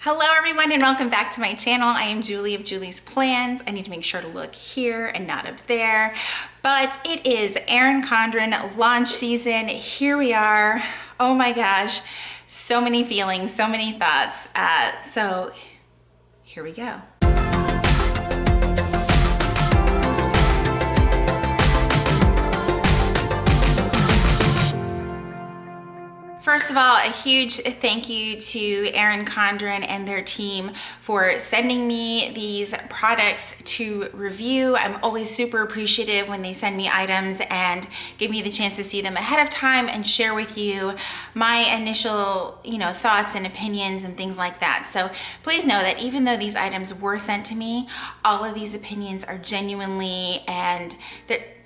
Hello everyone and welcome back to my channel. I am Julie of Julie's Plans. I need to make sure to look here and not up there. But it is Erin Condren launch season. Here we are. Oh my gosh. So many feelings, so many thoughts. So here we go. First of all, a huge thank you to Erin Condren and their team for sending me these products to review. I'm always super appreciative when they send me items and give me the chance to see them ahead of time and share with you my initial, thoughts and opinions and things like that. So please know that even though these items were sent to me, all of these opinions are genuinely and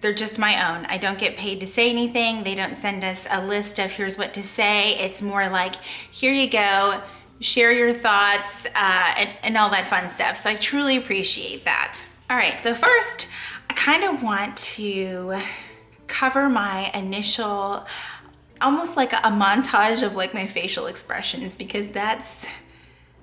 they're just my own. I don't get paid to say anything. They don't send us a list of here's what to say. It's more like, here you go, share your thoughts and all that fun stuff. So I truly appreciate that. All right, so first, I kind of want to cover my initial, almost like a montage of like my facial expressions, because that's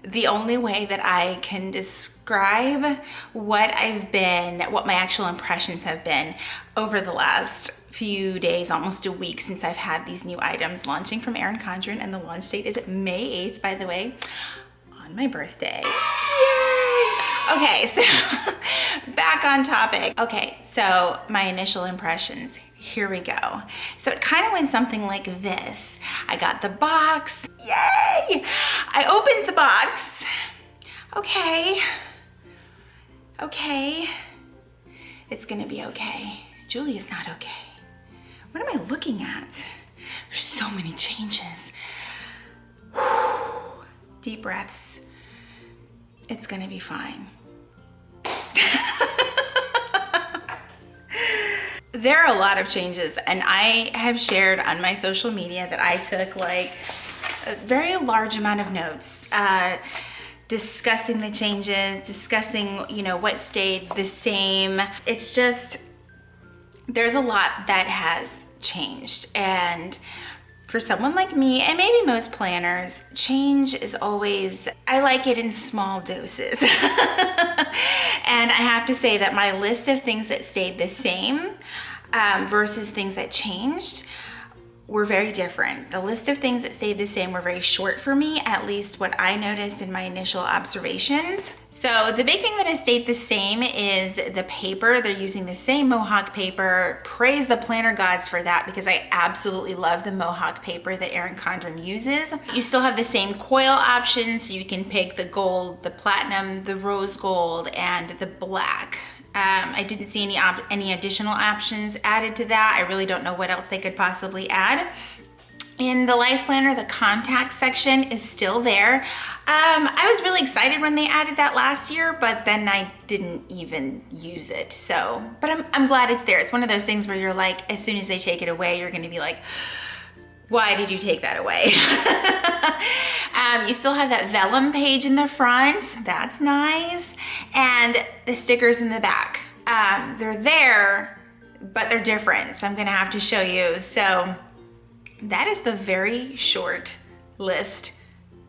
the only way that I can describe what my actual impressions have been over the last few days, almost a week since I've had these new items launching from Erin Condren, and the launch date is May 8th, by the way, on my birthday. Yay! Okay, so back on topic. Okay, so my initial impressions. Here we go. So it kind of went something like this. I got the box. Yay! I opened the box. Okay. It's gonna be okay. Julie is not okay. What am I looking at? There's so many changes. Deep breaths. It's gonna be fine. There are a lot of changes, and I have shared on my social media that I took like a very large amount of notes, discussing the changes, discussing, what stayed the same. It's just, there's a lot that has changed. And for someone like me, and maybe most planners, change is always, I like it in small doses. And I have to say that my list of things that stayed the same versus things that changed were very different. The list of things that stayed the same were very short for me, at least what I noticed in my initial observations. So the big thing that has stayed the same is the paper. They're using the same Mohawk paper. Praise the planner gods for that, because I absolutely love the Mohawk paper that Erin Condren uses. You still have the same coil options, so you can pick the gold, the platinum, the rose gold, and the black. I didn't see any additional options added to that. I really don't know what else they could possibly add. In the Life Planner, the contact section is still there. I was really excited when they added that last year, but then I didn't even use it. So, but I'm glad it's there. It's one of those things where you're like, as soon as they take it away, you're gonna be like, why did you take that away? You still have that vellum page in the front. That's nice. And the stickers in the back. They're there, but they're different. So I'm gonna have to show you. So that is the very short list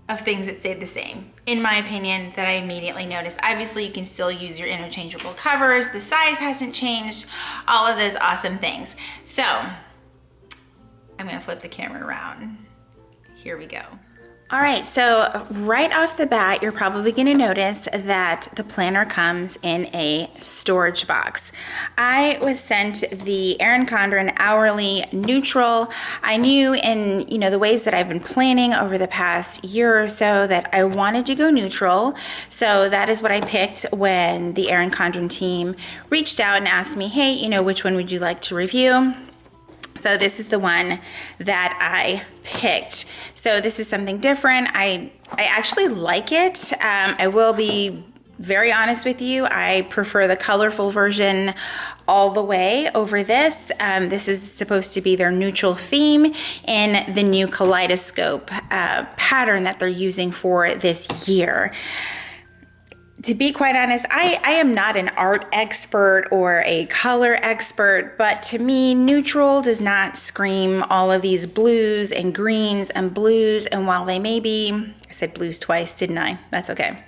of things that stayed the same, in my opinion, that I immediately noticed. Obviously, you can still use your interchangeable covers. The size hasn't changed, all of those awesome things. So I'm gonna flip the camera around. Here we go. All right, so right off the bat, you're probably gonna notice that the planner comes in a storage box. I was sent the Erin Condren Hourly Neutral. I knew in the ways that I've been planning over the past year or so that I wanted to go neutral. So that is what I picked when the Erin Condren team reached out and asked me, hey, which one would you like to review? So this is the one that I picked. So this is something different. I actually like it. I will be very honest with you. I prefer the colorful version all the way over this. This is supposed to be their neutral theme in the new kaleidoscope pattern that they're using for this year. to be quite honest, I am not an art expert or a color expert, but to me, neutral does not scream all of these blues and greens and blues. And while they may be, I said blues twice, didn't I? That's okay.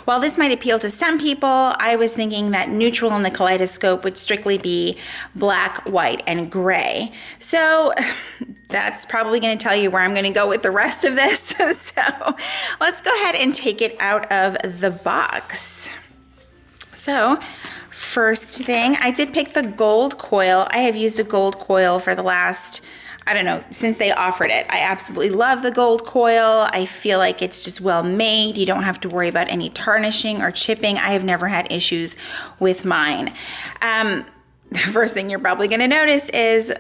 While this might appeal to some people, I was thinking that neutral in the kaleidoscope would strictly be black, white, and gray. So that's probably going to tell you where I'm going to go with the rest of this. So let's go ahead and take it out of the box. So first thing, I did pick the gold coil. I have used a gold coil for the last, I don't know, since they offered it. I absolutely love the gold coil. I feel like it's just well made. You don't have to worry about any tarnishing or chipping. I have never had issues with mine. The first thing you're probably going to notice is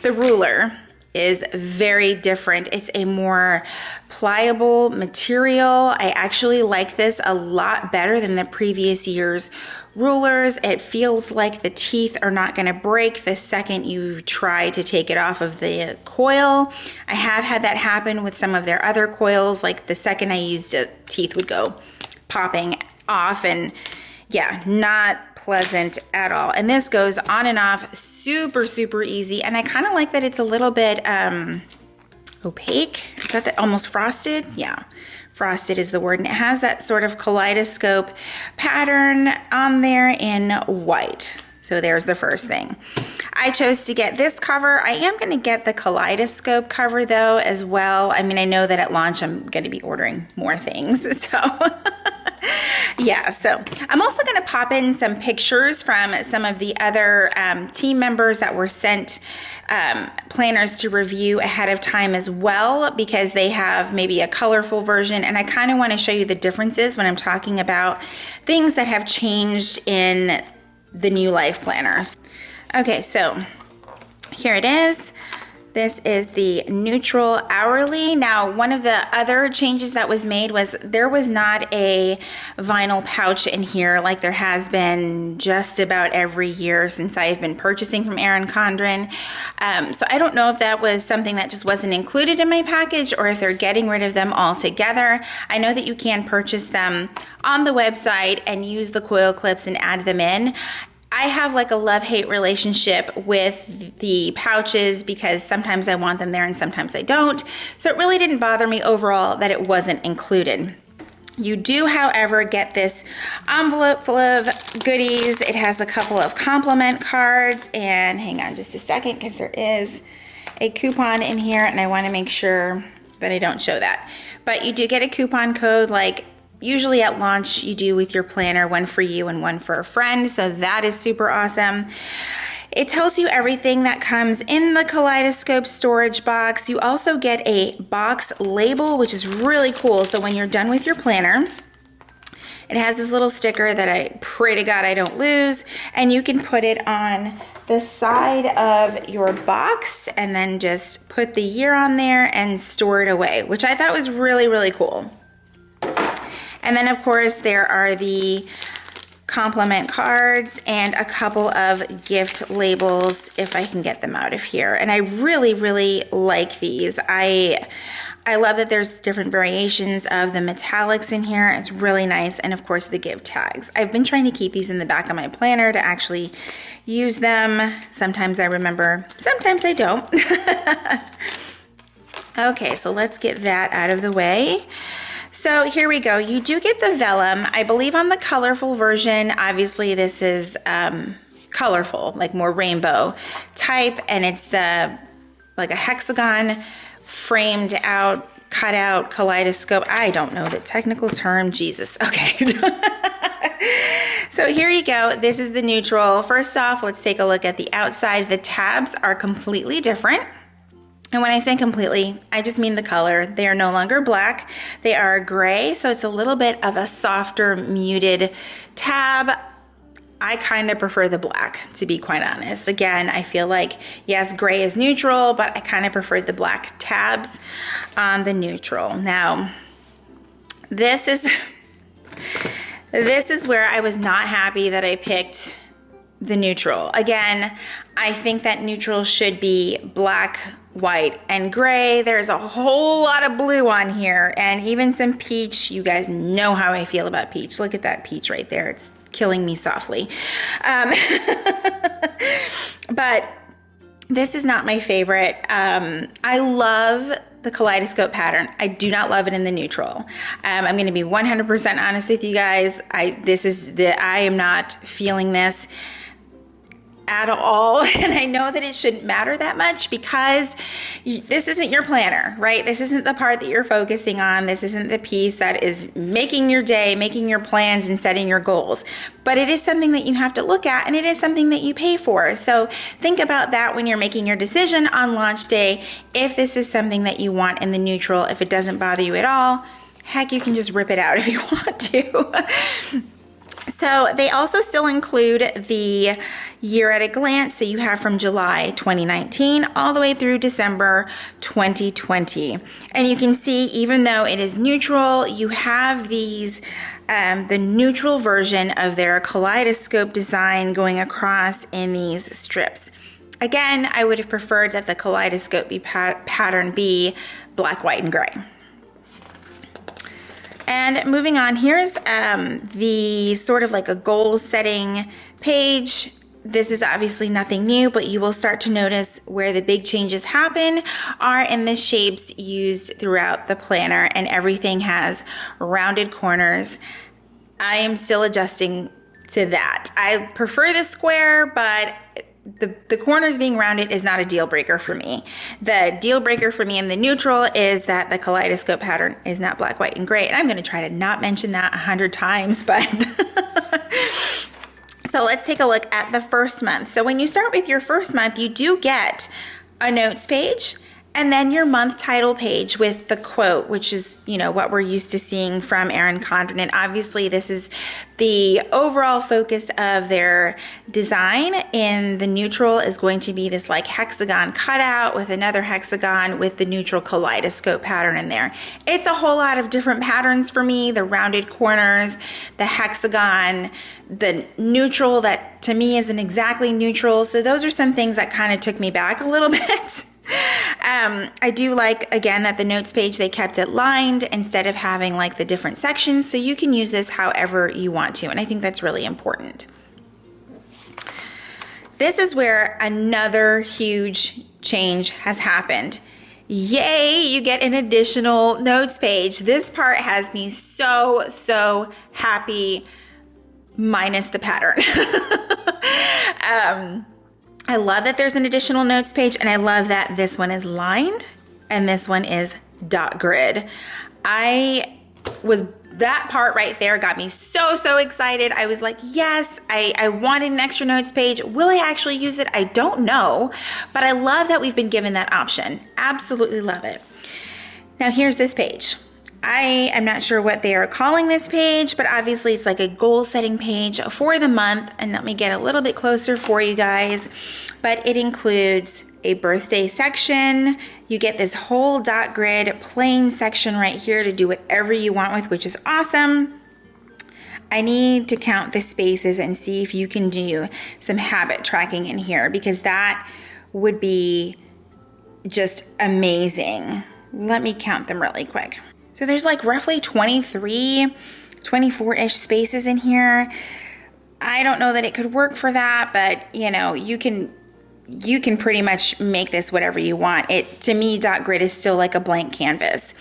the ruler is very different. It's a more pliable material. I actually like this a lot better than the previous year's rulers. It feels like the teeth are not going to break the second you try to take it off of the coil. I have had that happen with some of their other coils. Like the second I used it, teeth would go popping off, and yeah, not pleasant at all. And this goes on and off super, super easy. And I kind of like that it's a little bit opaque. Is that almost frosted? Yeah. Frosted is the word, and it has that sort of kaleidoscope pattern on there in white. So there's the first thing. I chose to get this cover. I am going to get the kaleidoscope cover though as well. I mean, I know that at launch I'm going to be ordering more things, so yeah, so I'm also going to pop in some pictures from some of the other team members that were sent planners to review ahead of time as well, because they have maybe a colorful version, and I kind of want to show you the differences when I'm talking about things that have changed in the new life planners. Okay, so here it is. This is the neutral hourly. Now, one of the other changes that was made was there was not a vinyl pouch in here like there has been just about every year since I've been purchasing from Erin Condren. So I don't know if that was something that just wasn't included in my package or if they're getting rid of them altogether. I know that you can purchase them on the website and use the coil clips and add them in. I have like a love-hate relationship with the pouches because sometimes I want them there and sometimes I don't. So it really didn't bother me overall that it wasn't included. You do, however, get this envelope full of goodies. It has a couple of compliment cards, and hang on just a second because there is a coupon in here and I want to make sure that I don't show that. But you do get a coupon code like usually at launch you do with your planner, one for you and one for a friend. So that is super awesome. It tells you everything that comes in the kaleidoscope storage box. You also get a box label, which is really cool. So when you're done with your planner, it has this little sticker that I pray to God I don't lose, and you can put it on the side of your box and then just put the year on there and store it away, which I thought was really, really cool. And then of course there are the compliment cards and a couple of gift labels if I can get them out of here. And I really, really like these. I love that there's different variations of the metallics in here. It's really nice. And of course the gift tags. I've been trying to keep these in the back of my planner to actually use them. Sometimes I remember, sometimes I don't. Okay, so let's get that out of the way. So here we go. You do get the vellum. I believe on the colorful version, obviously this is colorful, like more rainbow type, and it's the like a hexagon framed out, cut out kaleidoscope. I don't know the technical term, Jesus. Okay. So here you go. This is the neutral. First off, let's take a look at the outside. The tabs are completely different. And when I say completely, I just mean the color. They are no longer black. They are gray, so it's a little bit of a softer, muted tab. I kind of prefer the black, to be quite honest. Again, I feel like, yes, gray is neutral, but I kind of prefer the black tabs on the neutral. Now, this is where I was not happy that I picked the neutral. Again, I think that neutral should be black white, and gray. There's a whole lot of blue on here, and even some peach. You guys know how I feel about peach. Look at that peach right there. It's killing me softly. But this is not my favorite. I love the kaleidoscope pattern. I do not love it in the neutral. I'm going to be 100% honest with you guys. I am not feeling this at all. And I know that it shouldn't matter that much because this isn't your planner, right? This isn't the part that you're focusing on. This isn't the piece that is making your day, making your plans and setting your goals. But it is something that you have to look at, and it is something that you pay for. So think about that when you're making your decision on launch day. If this is something that you want in the neutral, if it doesn't bother you at all, heck, you can just rip it out if you want to. So they also still include the year at a glance. So you have from July 2019 all the way through December 2020. And you can see, even though it is neutral, you have these, the neutral version of their kaleidoscope design going across in these strips. Again, I would have preferred that the kaleidoscope pattern be black, white, and gray. And moving on, here's the sort of like a goal setting page. This is obviously nothing new, but you will start to notice where the big changes happen are in the shapes used throughout the planner, and everything has rounded corners. I am still adjusting to that. I prefer the square, but the corners being rounded is not a deal breaker for me. The deal breaker for me in the neutral is that the kaleidoscope pattern is not black, white, and gray. And I'm going to try to not mention that 100 times, but so let's take a look at the first month. So when you start with your first month, you do get a notes page, and then your month title page with the quote, which is, you know, what we're used to seeing from Erin Condren. And obviously this is the overall focus of their design. In the neutral is going to be this like hexagon cutout with another hexagon with the neutral kaleidoscope pattern in there. It's a whole lot of different patterns for me. The rounded corners, the hexagon, the neutral that to me isn't exactly neutral. So those are some things that kind of took me back a little bit. I do like, again, that the notes page, they kept it lined instead of having like the different sections, so you can use this however you want to, and I think that's really important. This is where another huge change has happened. Yay, you get an additional notes page. This part has me so happy, minus the pattern. I love that there's an additional notes page, and I love that this one is lined and this one is dot grid. That part right there got me so excited. I was like, yes, I wanted an extra notes page. Will I actually use it? I don't know, but I love that we've been given that option. Absolutely love it. Now here's this page. I am not sure what they are calling this page, but obviously it's like a goal setting page for the month. And let me get a little bit closer for you guys. But it includes a birthday section. You get this whole dot grid plain section right here to do whatever you want with, which is awesome. I need to count the spaces and see if you can do some habit tracking in here, because that would be just amazing. Let me count them really quick. So there's like roughly 23, 24-ish spaces in here. I don't know that it could work for that, but you know, you can pretty much make this whatever you want. To me, dot grid is still like a blank canvas.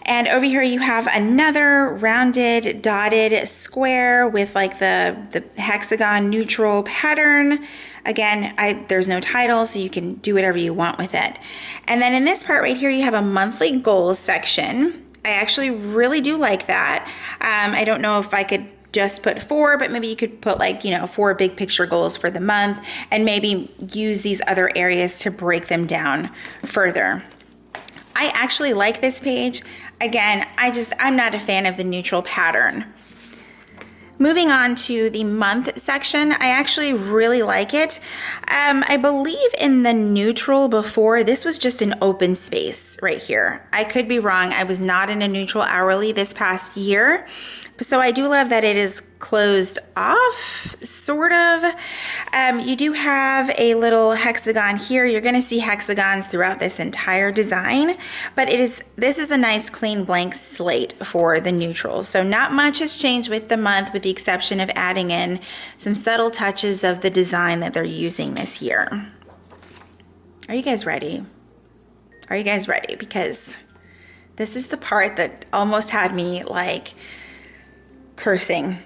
And over here you have another rounded dotted square with like the hexagon neutral pattern. Again, there's no title, so you can do whatever you want with it. And then in this part right here, you have a monthly goals section. I actually really do like that. I don't know if I could just put 4, but maybe you could put like, 4 big picture goals for the month, and maybe use these other areas to break them down further. I actually like this page. Again, I'm not a fan of the neutral pattern. Moving on to the month section, I actually really like it. I believe in the neutral before, this was just an open space right here. I could be wrong. I was not in a neutral hourly this past year. So I do love that it is closed off, sort of. You do have a little hexagon here. You're going to see hexagons throughout this entire design, but this is a nice clean blank slate for the neutral. So not much has changed with the month, with the exception of adding in some subtle touches of the design that they're using this year. Are you guys ready? Are you guys ready? Because this is the part that almost had me like cursing.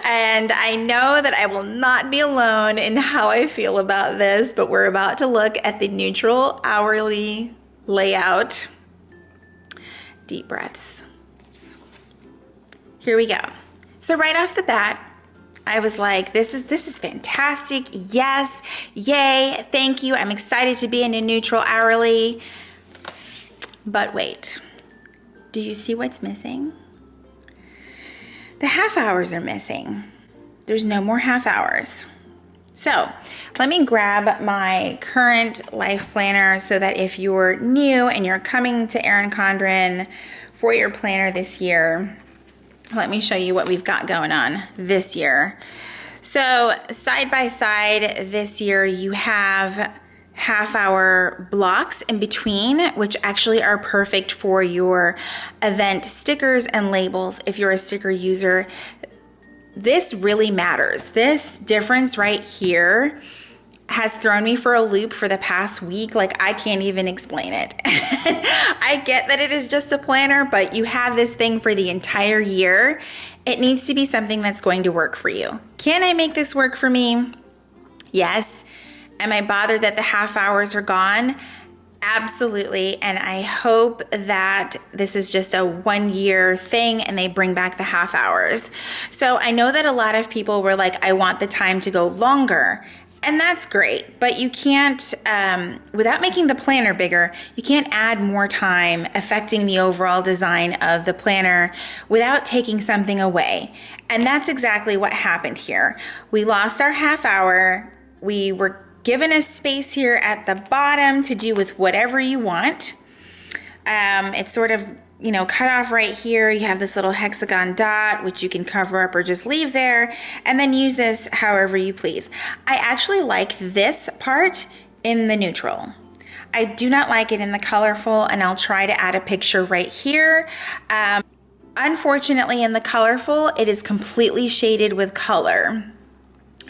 And I know that I will not be alone in how I feel about this, but we're about to look at the neutral hourly layout. Deep breaths. Here we go. So right off the bat, I was like, this is fantastic. Yes, yay, thank you. I'm excited to be in a neutral hourly. But wait, do you see what's missing? The half hours are missing. There's no more half hours. So let me grab my current life planner so that if you're new and you're coming to Erin Condren for your planner this year, let me show you what we've got going on this year. So side by side this year, you have half-hour blocks in between, which actually are perfect for your event stickers and labels. If you're a sticker user, this really matters. This difference right here has thrown me for a loop for the past week. Like, I can't even explain it. I get that it is just a planner, but you have this thing for the entire year. It needs to be something that's going to work for you. Can I make this work for me? Yes. Am I bothered that the half hours are gone? Absolutely. And I hope that this is just a 1-year thing and they bring back the half hours. So I know that a lot of people were like, I want the time to go longer. And that's great, but you can't, without making the planner bigger, you can't add more time affecting the overall design of the planner without taking something away. And that's exactly what happened here. We lost our half hour. We were given a space here at the bottom to do with whatever you want. It's sort of, cut off right here. You have this little hexagon dot, which you can cover up or just leave there, and then use this however you please. I actually like this part in the neutral. I do not like it in the colorful, and I'll try to add a picture right here. Unfortunately, in the colorful, it is completely shaded with color.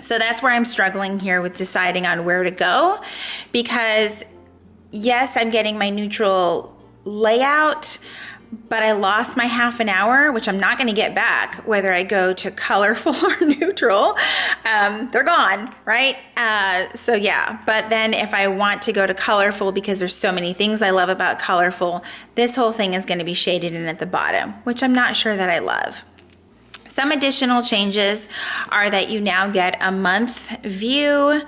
So that's where I'm struggling here with deciding on where to go, because yes, I'm getting my neutral layout, but I lost my half an hour, which I'm not going to get back, whether I go to colorful or neutral. They're gone, right? So yeah, but then if I want to go to colorful, because there's so many things I love about colorful, this whole thing is going to be shaded in at the bottom, which I'm not sure that I love. Some additional changes are that you now get a month view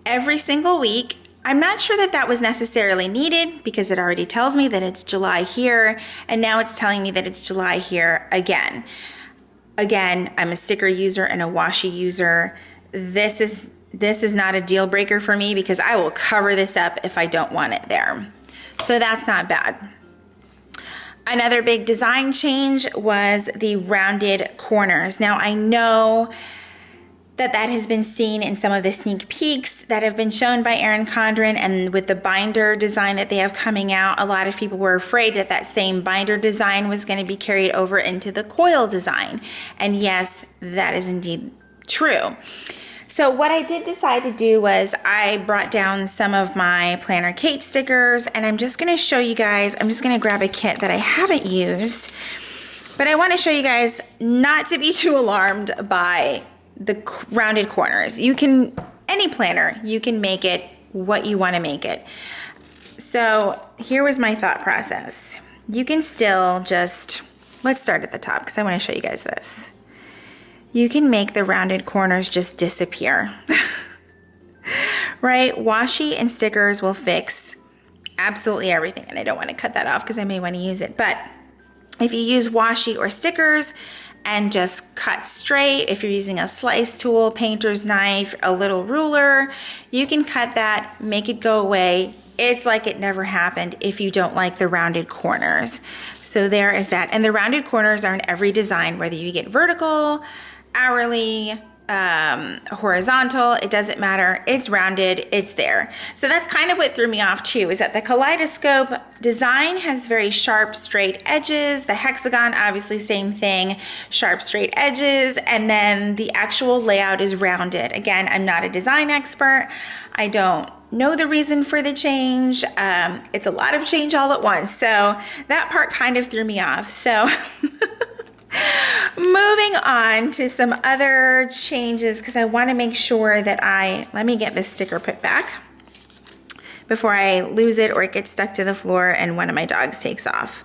every single week. I'm not sure that that was necessarily needed because it already tells me that it's July here, and now it's telling me that it's July here again. Again, I'm a sticker user and a washi user. This is not a deal breaker for me because I will cover this up if I don't want it there. So that's not bad. Another big design change was the rounded corners. Now I know that has been seen in some of the sneak peeks that have been shown by Erin Condren, and with the binder design that they have coming out, a lot of people were afraid that that same binder design was going to be carried over into the coil design. And yes, that is indeed true. So what I did decide to do was I brought down some of my Planner Kate stickers, and I'm just going to show you guys. I'm just going to grab a kit that I haven't used, but I want to show you guys not to be too alarmed by the rounded corners. You can, any planner, you can make it what you want to make it. So here was my thought process. You can still just, let's start at the top because I want to show you guys this. You can make the rounded corners just disappear, right? Washi and stickers will fix absolutely everything. And I don't want to cut that off because I may want to use it. But if you use washi or stickers and just cut straight, if you're using a slice tool, painter's knife, a little ruler, you can cut that, make it go away, it's like it never happened if you don't like the rounded corners. So there is that. And the rounded corners are in every design, whether you get vertical, hourly, horizontal, it doesn't matter. It's rounded, it's there. So that's kind of what threw me off too, is that the kaleidoscope design has very sharp, straight edges. The hexagon, obviously same thing, sharp, straight edges. And then the actual layout is rounded. Again, I'm not a design expert. I don't know the reason for the change. It's a lot of change all at once. So that part kind of threw me off. So moving on to some other changes, because I want to make sure that let me get this sticker put back before I lose it or it gets stuck to the floor and one of my dogs takes off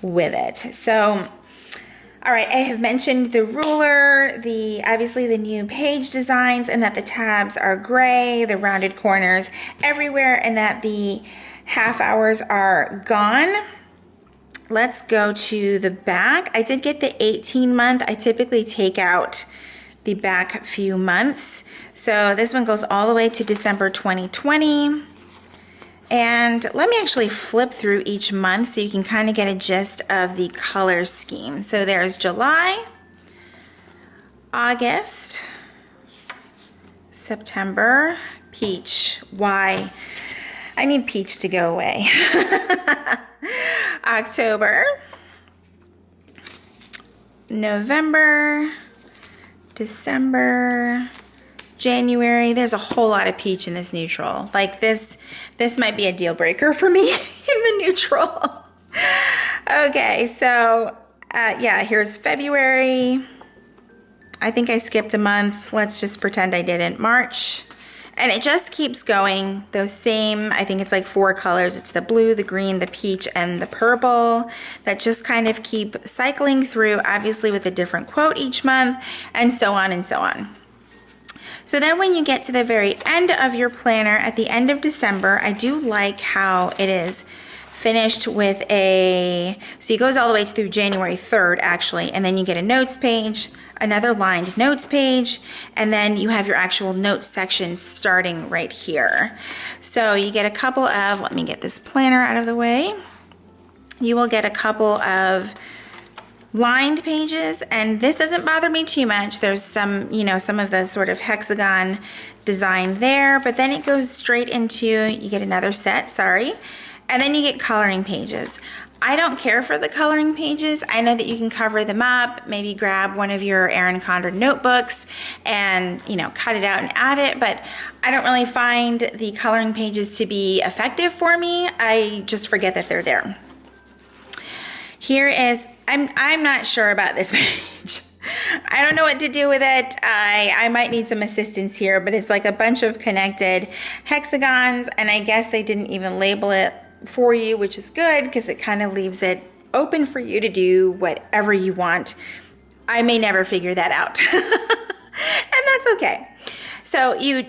with it. So, all right, I have mentioned the ruler, obviously the new page designs, and that the tabs are gray, the rounded corners everywhere, and that the half hours are gone. Let's go to the back. I did get the 18-month. I typically take out the back few months. So this one goes all the way to December 2020. And let me actually flip through each month so you can kind of get a gist of the color scheme. So there's July, August, September, peach. Why? I need peach to go away. October, November, December, January. There's a whole lot of peach in this neutral. Like this might be a deal breaker for me in the neutral. Okay, so yeah, here's February. I think I skipped a month. Let's just pretend I didn't. March. And it just keeps going, those same, I think it's like 4 colors. It's the blue, the green, the peach, and the purple that just kind of keep cycling through, obviously with a different quote each month, and so on and so on. So then when you get to the very end of your planner, at the end of December, I do like how it is finished with so it goes all the way through January 3rd actually, and then you get a notes page, another lined notes page, and then you have your actual notes section starting right here. So you get a couple of, let me get this planner out of the way. You will get a couple of lined pages, and this doesn't bother me too much. There's some, some of the sort of hexagon design there, but then it goes straight into, you get another set, and then you get coloring pages. I don't care for the coloring pages. I know that you can cover them up, maybe grab one of your Erin Condren notebooks and, cut it out and add it, but I don't really find the coloring pages to be effective for me. I just forget that they're there. Here is, I'm not sure about this page. I don't know what to do with it. I might need some assistance here, but it's like a bunch of connected hexagons, and I guess they didn't even label it for you, which is good because it kind of leaves it open for you to do whatever you want. I may never figure that out. And that's okay. So you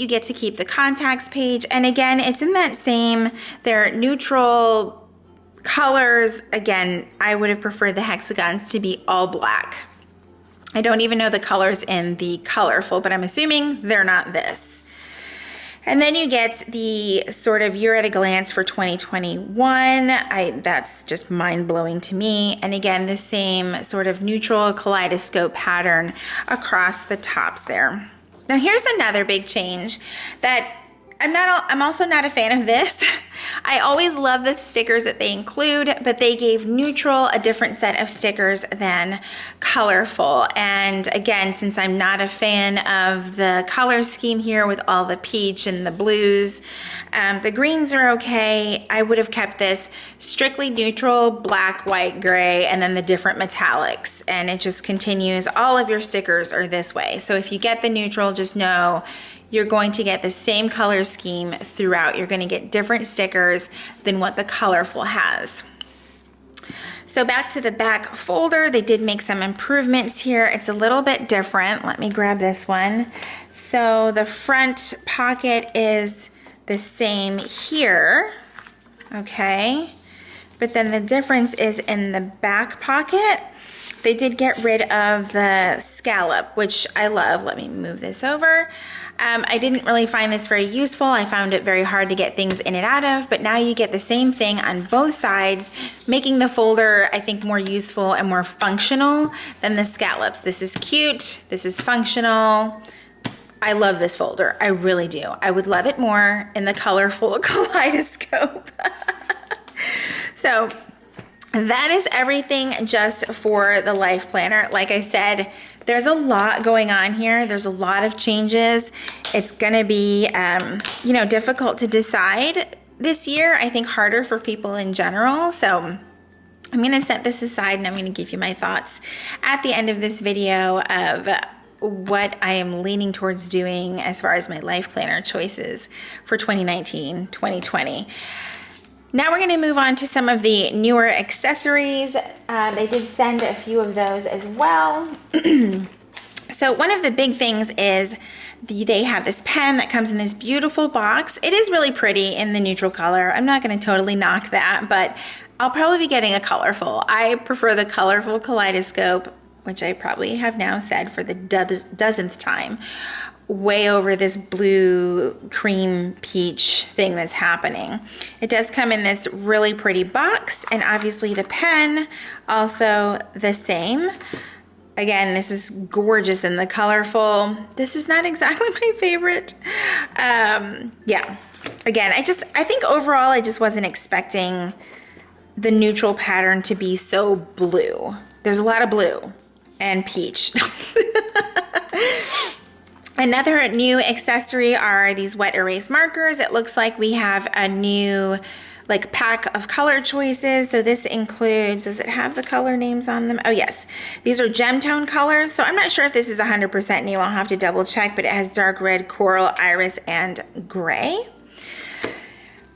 get to keep the contacts page, and again, it's in that same, they're neutral colors. Again, I would have preferred the hexagons to be all black. I don't even know the colors in the colorful, but I'm assuming they're not this. And then you get the sort of you're at a glance for 2021. That's just mind-blowing to me. And again, the same sort of neutral kaleidoscope pattern across the tops there. Now here's another big change that I'm also not a fan of this. I always love the stickers that they include, but they gave neutral a different set of stickers than colorful. And again, since I'm not a fan of the color scheme here with all the peach and the blues, the greens are okay. I would have kept this strictly neutral, black, white, gray, and then the different metallics. And it just continues. All of your stickers are this way. So if you get the neutral, just know you're going to get the same color scheme throughout. You're going to get different stickers than what the colorful has. So back to the back folder, they did make some improvements here. It's a little bit different. Let me grab this one. So the front pocket is the same here, okay? But then the difference is in the back pocket, they did get rid of the scallop, which I love. Let me move this over. I didn't really find this very useful. I found it very hard to get things in and out of, but now you get the same thing on both sides, making the folder, I think, more useful and more functional than the scallops. This is cute. This is functional. I love this folder. I really do. I would love it more in the colorful kaleidoscope. So that is everything just for the life planner. Like I said, there's a lot going on here. There's a lot of changes. It's gonna be, you know, difficult to decide this year. I think harder for people in general. So I'm gonna set this aside and I'm gonna give you my thoughts at the end of this video of what I am leaning towards doing as far as my life planner choices for 2019, 2020. Now we're going to move on to some of the newer accessories. They did send a few of those as well. So one of the big things is they have this pen that comes in this beautiful box. It is really pretty in the neutral color. I'm not going to totally knock that, but I'll probably be getting a colorful. I prefer the colorful kaleidoscope, which I probably have now said for the dozenth time, way over this blue cream peach thing that's happening. It does come in this really pretty box, and obviously the pen also the same. Again, this is gorgeous in the colorful. This is not exactly my favorite. Yeah, again, I think overall I just wasn't expecting the neutral pattern to be so blue. There's a lot of blue and peach. Another new accessory are these wet erase markers. It looks like we have a new like pack of color choices. So this includes, does it have the color names on them? Oh yes, these are gem tone colors. So I'm not sure if this is 100% new. I'll have to double check, but it has dark red, coral, iris, and gray.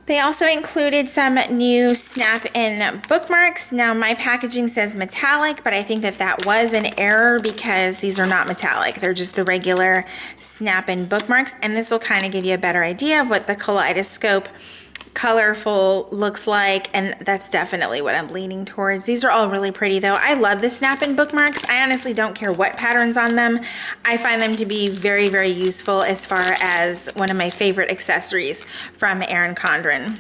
They also included some new Snappin bookmarks. Now my packaging says metallic, but I think that was an error because these are not metallic. They're just the regular Snappin bookmarks, and this will kind of give you a better idea of what the kaleidoscope colorful looks like, and that's definitely what I'm leaning towards. These are all really pretty though. I love the Snappin bookmarks. I honestly don't care what patterns on them. I find them to be very, very useful as far as one of my favorite accessories from Erin Condren.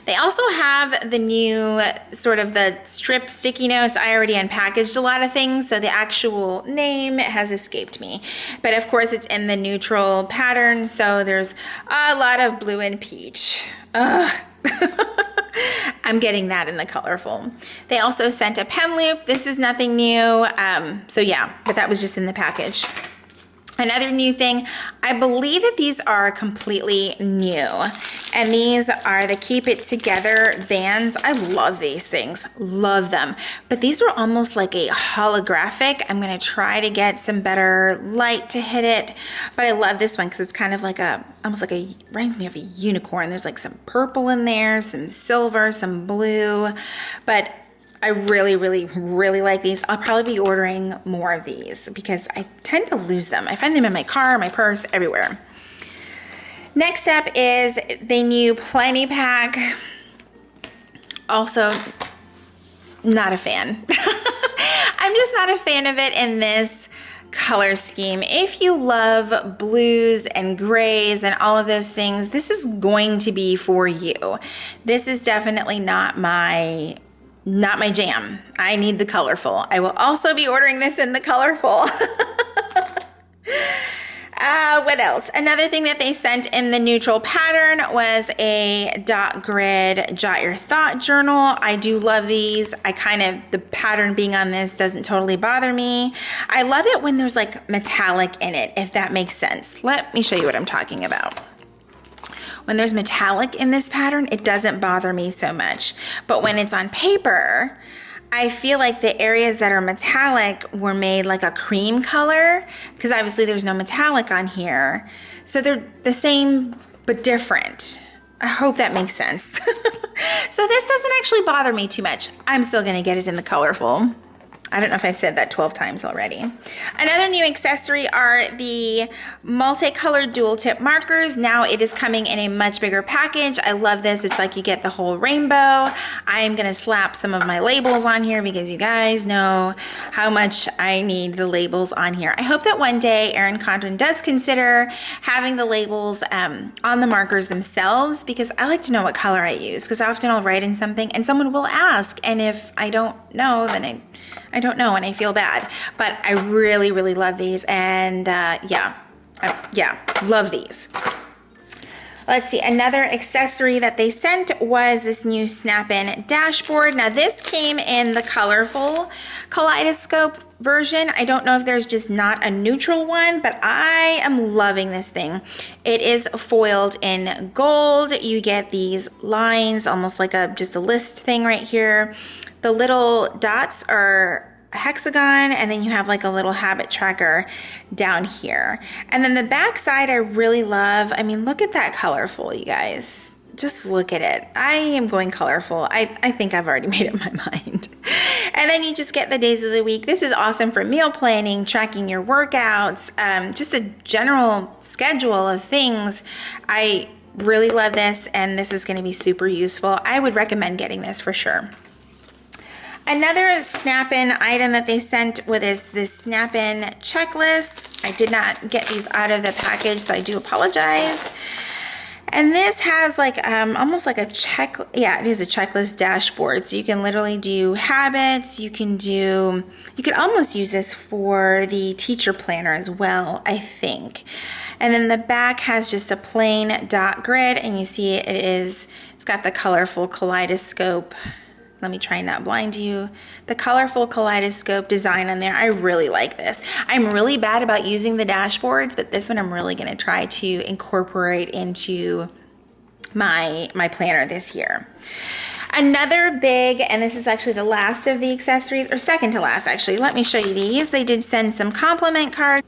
They also have the new sort of the strip sticky notes. I already unpackaged a lot of things, so the actual name has escaped me. But of course it's in the neutral pattern, so there's a lot of blue and peach. Ugh. I'm getting that in the colorful. They also sent a pen loop. This is nothing new. So yeah, but that was just in the package. Another new thing, I believe that these are completely new, and these are the Keep It Together bands. I love these things, love them, but these are almost like a holographic. I'm gonna try to get some better light to hit it, but I love this one because it's kind of like almost like reminds me of a unicorn. There's like some purple in there, some silver, some blue, but I really, really, really like these. I'll probably be ordering more of these because I tend to lose them. I find them in my car, my purse, everywhere. Next up is the new Plenty Pack. Also, not a fan. I'm just not a fan of it in this color scheme. If you love blues and grays and all of those things, this is going to be for you. This is definitely not my jam. I need the colorful. I will also be ordering this in the colorful. What else? Another thing that they sent in the neutral pattern was a dot grid jot your thought journal. I do love these. The pattern being on this doesn't totally bother me. I love it when there's like metallic in it, if that makes sense. Let me show you what I'm talking about. When there's metallic in this pattern, it doesn't bother me so much. But when it's on paper, I feel like the areas that are metallic were made like a cream color, because obviously there's no metallic on here. So they're the same but different. I hope that makes sense. So this doesn't actually bother me too much. I'm still gonna get it in the colorful. I don't know if I've said that 12 times already. Another new accessory are the multicolored dual tip markers. Now it is coming in a much bigger package. I love this. It's like you get the whole rainbow. I'm gonna slap some of my labels on here because you guys know how much I need the labels on here. I hope that one day Erin Condren does consider having the labels on the markers themselves, because I like to know what color I use, because often I'll write in something and someone will ask, and if I don't know, then I don't know and I feel bad. But I really, really love these, and yeah, love these. Let's see, another accessory that they sent was this new Snappin dashboard. Now this came in the colorful kaleidoscope version. I don't know if there's just not a neutral one, but I am loving this thing. It is foiled in gold. You get these lines, almost like just a list thing right here. The little dots are a hexagon, and then you have like a little habit tracker down here. And then the back side I really love. I mean, look at that colorful, you guys. Just look at it. I am going colorful. I think I've already made up my mind. And then you just get the days of the week. This is awesome for meal planning, tracking your workouts, just a general schedule of things. I really love this, and this is going to be super useful. I would recommend getting this for sure. Another Snappin item that they sent with is this Snappin Checklist. I did not get these out of the package, so I do apologize. And this has like almost like a check, yeah, it is a checklist dashboard. So you can literally do habits, you could almost use this for the teacher planner as well, I think. And then the back has just a plain dot grid, and you see it's got the colorful kaleidoscope. Let me try and not blind you. The colorful kaleidoscope design on there. I really like this. I'm really bad about using the dashboards, but this one I'm really gonna try to incorporate into my planner this year. Another big, and this is actually the last of the accessories, or second to last actually. Let me show you these. They did send some compliment cards.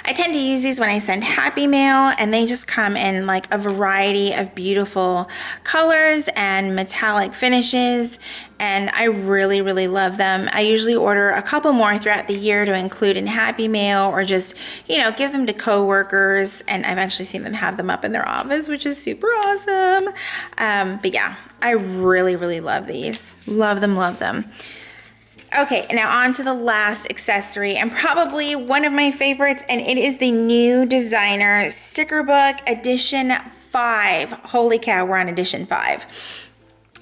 I tend to use these when I send Happy Mail, and they just come in like a variety of beautiful colors and metallic finishes, and I really, really love them. I usually order a couple more throughout the year to include in Happy Mail, or just, you know, give them to coworkers, and I've actually seen them have them up in their office, which is super awesome. But yeah, I really, really love these. Love them, love them. Okay, now on to the last accessory, and probably one of my favorites, and it is the new designer sticker book edition 5. Holy cow, we're on edition 5.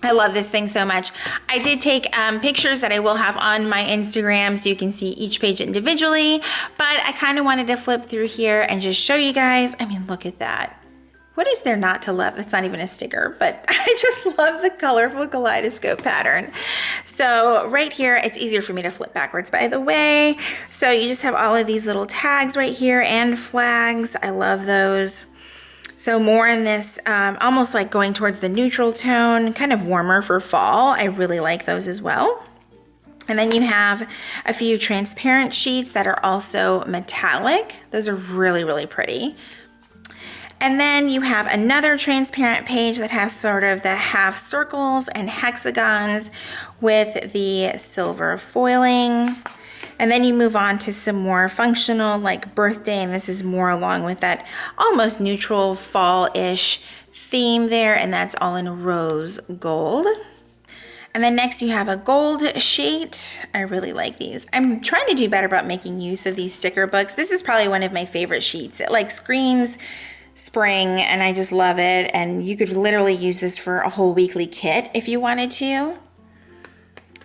I love this thing so much. I did take pictures that I will have on my Instagram so you can see each page individually, but I kind of wanted to flip through here and just show you guys. I mean, look at that. What is there not to love? It's not even a sticker, but I just love the colorful kaleidoscope pattern. So right here, it's easier for me to flip backwards, by the way. So you just have all of these little tags right here and flags. I love those. So more in this, almost like going towards the neutral tone, kind of warmer for fall. I really like those as well. And then you have a few transparent sheets that are also metallic. Those are really, really pretty. And then you have another transparent page that has sort of the half circles and hexagons with the silver foiling. And then you move on to some more functional, like birthday, and this is more along with that almost neutral fall-ish theme there, and that's all in rose gold. And then next you have a gold sheet. I really like these. I'm trying to do better about making use of these sticker books. This is probably one of my favorite sheets. It like screams spring, and I just love it. And you could literally use this for a whole weekly kit if you wanted to.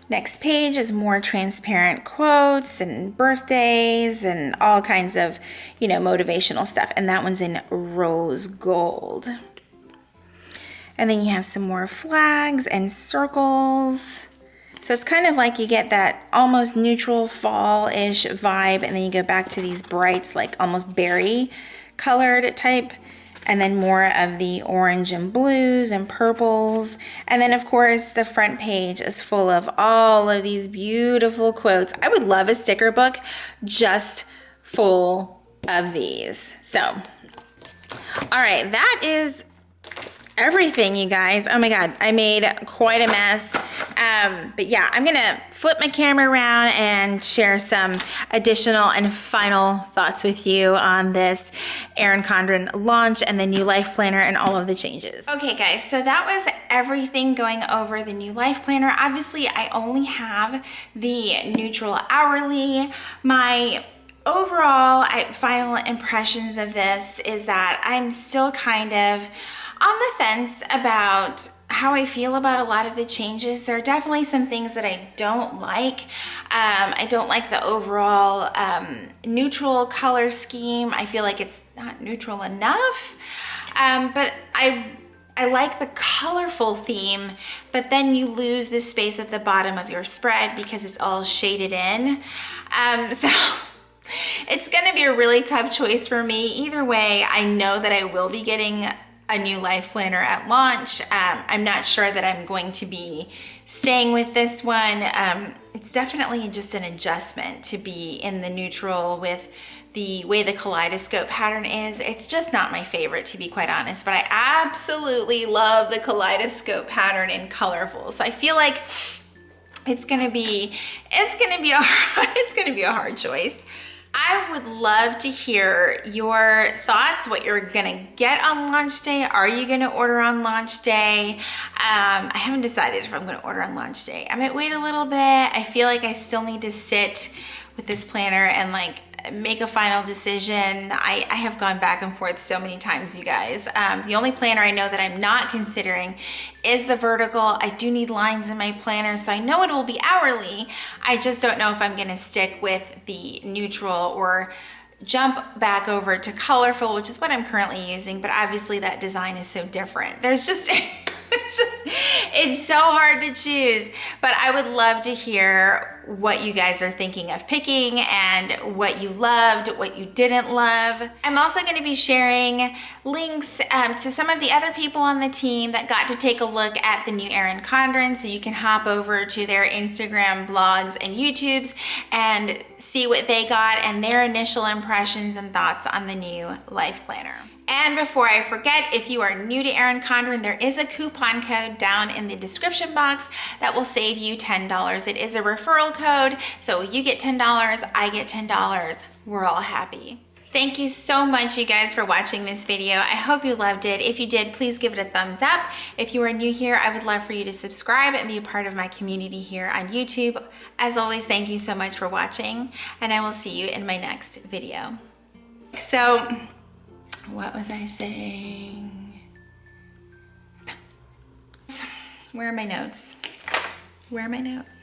Next page is more transparent quotes and birthdays and all kinds of, you know, motivational stuff. And that one's in rose gold. And then you have some more flags and circles. So it's kind of like you get that almost neutral fall-ish vibe, and then you go back to these brights, like almost berry colored type, and then more of the orange and blues and purples. And then of course the front page is full of all of these beautiful quotes. I would love a sticker book just full of these. So, all right, that is everything, you guys. Oh my God, I made quite a mess. But yeah, I'm gonna flip my camera around and share some additional and final thoughts with you on this Erin Condren launch and the new life planner and all of the changes. Okay guys, so that was everything going over the new life planner. Obviously, I only have the neutral hourly. My overall final impressions of this is that I'm still kind of on the fence about how I feel about a lot of the changes. There are definitely some things that I don't like. I don't like the overall neutral color scheme. I feel like it's not neutral enough. But I like the colorful theme, but then you lose the space at the bottom of your spread because it's all shaded in. So it's gonna be a really tough choice for me. Either way, I know that I will be getting a new life planner at launch. I'm not sure that I'm going to be staying with this one. It's definitely just an adjustment to be in the neutral with the way the kaleidoscope pattern is. It's just not my favorite, to be quite honest, but I absolutely love the kaleidoscope pattern in colorful. So I feel like it's gonna be a hard choice. I would love to hear your thoughts, what you're gonna get on launch day. Are you gonna order on launch day? I haven't decided if I'm gonna order on launch day. I might wait a little bit. I feel like I still need to sit with this planner and like make a final decision. I have gone back and forth so many times, you guys. The only planner I know that I'm not considering is the vertical. I do need lines in my planner, so I know it will be hourly. I just don't know if I'm gonna stick with the neutral or jump back over to colorful, which is what I'm currently using, but obviously that design is so different. There's just, it's so hard to choose, but I would love to hear what you guys are thinking of picking and what you loved, what you didn't love. I'm also going to be sharing links to some of the other people on the team that got to take a look at the new Erin Condren, so you can hop over to their Instagram, blogs, and YouTubes and see what they got and their initial impressions and thoughts on the new life planner. And before I forget, if you are new to Erin Condren, there is a coupon code down in the description box that will save you $10. It is a referral code, so you get $10, I get $10. We're all happy. Thank you so much, you guys, for watching this video. I hope you loved it. If you did, please give it a thumbs up. If you are new here, I would love for you to subscribe and be a part of my community here on YouTube. As always, thank you so much for watching, and I will see you in my next video. So, what was I saying? Where are my notes? Where are my notes?